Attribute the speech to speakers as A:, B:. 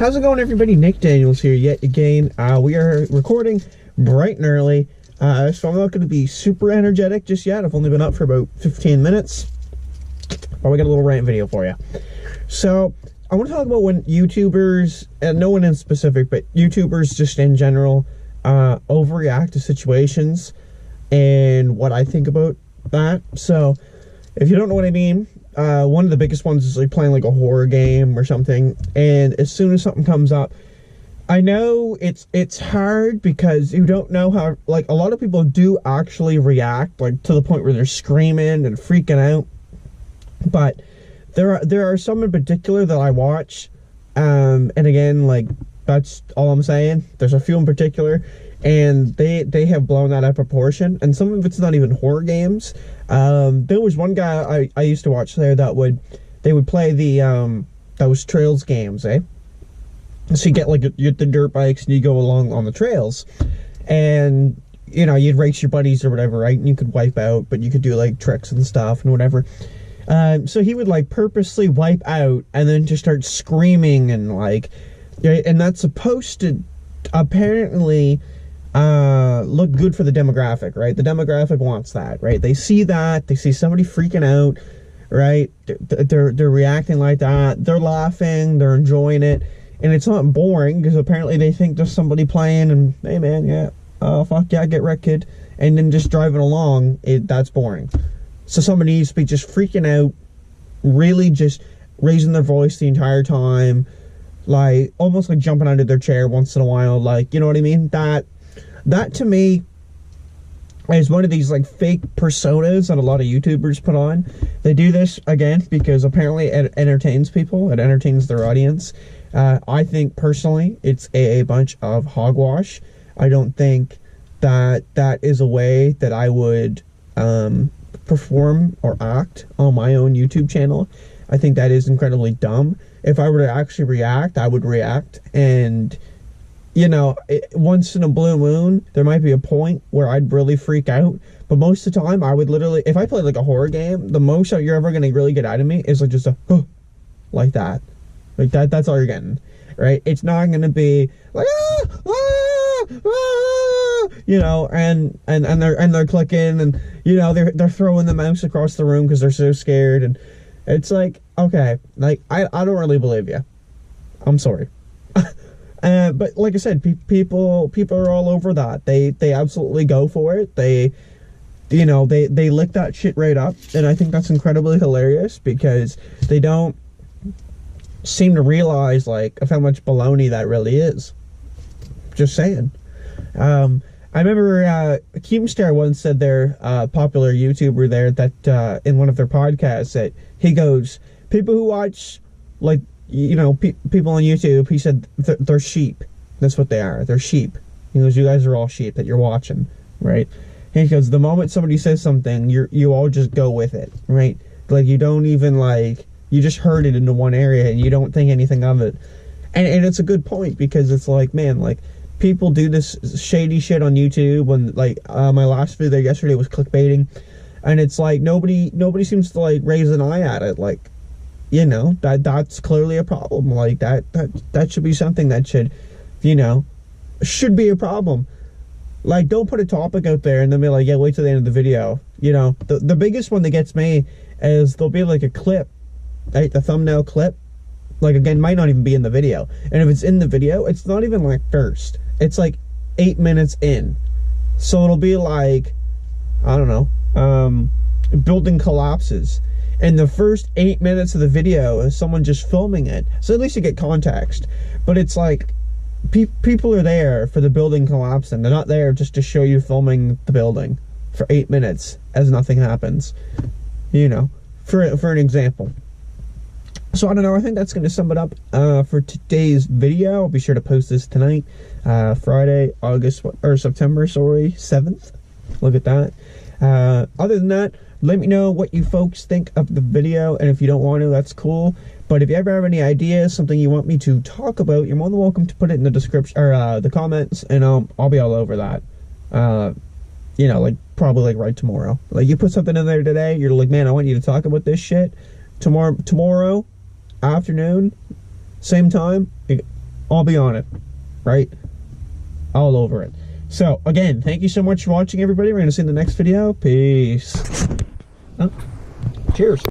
A: How's it going, everybody? Nick Daniels here yet again. We are recording bright and early, so I'm not going to be super energetic just yet. I've only been up for about 15 minutes, but we got a little rant video for you. So I want to talk about when YouTubers, and no one in specific, but YouTubers just in general, overreact to situations and what I think about that. So if you don't know what I mean, one of the biggest ones is like playing like a horror game or something, and as soon as something comes up, I know it's hard because you don't know how, like, a lot of people do actually react, like to the point where they're screaming and freaking out, but there are some in particular that I watch, and again, like, that's all I'm saying. There's a few in particular, and they have blown that out of proportion, and some of it's not even horror games. There was one guy I used to watch there that they would play the those trails games, eh? So you get like the dirt bikes and you go along on the trails, and you know, you'd race your buddies or whatever, right? And you could wipe out, but you could do like tricks and stuff and whatever. So he would like purposely wipe out and then just start screaming and like, and that's supposed to apparently look good for the demographic, right? The demographic wants that, right? They see that, they see somebody freaking out, right? They're reacting like that, they're laughing, they're enjoying it, and it's not boring because apparently they think there's somebody playing and, hey man, yeah, oh fuck yeah, get wrecked, kid, and then just driving along, that's boring. So somebody needs to be just freaking out, really just raising their voice the entire time, like almost like jumping out of their chair once in a while, like, you know what I mean? That to me is one of these like fake personas that a lot of YouTubers put on. They do this again because apparently it entertains people, it entertains their audience. I think personally it's a bunch of hogwash. I don't think that is a way that I would perform or act on my own YouTube channel. I think that is incredibly dumb. If I were to actually react, I would react, and you know, once in a blue moon, there might be a point where I'd really freak out, but most of the time, I would literally, if I play like a horror game, the most that you're ever going to really get out of me is like just a, like that. Like that's all you're getting, right? It's not going to be like, you know, and they're clicking, and, you know, they're throwing the mouse across the room because they're so scared, and it's like, okay, like, I don't really believe you. I'm sorry. But like I said, people are all over that. They absolutely go for it. They, you know, they lick that shit right up, and I think that's incredibly hilarious because they don't seem to realize like of how much baloney that really is. Just saying. I remember Keemstar once said, their popular YouTuber there, that in one of their podcasts, that he goes, people who watch, like, you know, people on YouTube, he said they're sheep. That's what they are. They're sheep. He goes, you guys are all sheep that you're watching, right? And he goes, the moment somebody says something, you all just go with it, right? Like, you don't even, like, you just herd it into one area and you don't think anything of it. And it's a good point, because it's like, man, like, people do this shady shit on YouTube. When, like, my last video there yesterday was clickbaiting, and it's like nobody seems to like raise an eye at it. Like, you know, that's clearly a problem. Like, that should be something that should, you know, should be a problem. Like, don't put a topic out there and then be like, yeah, wait till the end of the video. You know, the biggest one that gets me is there'll be like a clip, right? The thumbnail clip, like, again, might not even be in the video. And if it's in the video, it's not even like first. It's like 8 minutes in. So it'll be like, I don't know, building collapses. And the first 8 minutes of the video is someone just filming it. So at least you get context. But it's like, people are there for the building collapsing. They're not there just to show you filming the building for 8 minutes as nothing happens. You know, for an example. So I don't know, I think that's going to sum it up for today's video. I'll be sure to post this tonight, Friday, September 7th. Look at that. Other than that, let me know what you folks think of the video, and if you don't want to, that's cool. But if you ever have any ideas, something you want me to talk about, you're more than welcome to put it in the description, or the comments, and I'll be all over that. You know, like, probably like right tomorrow. Like, you put something in there today, you're like, man, I want you to talk about this shit. Tomorrow afternoon, same time, I'll be on it, right? All over it. So, again, thank you so much for watching, everybody. We're going to see you in the next video. Peace. Oh, cheers.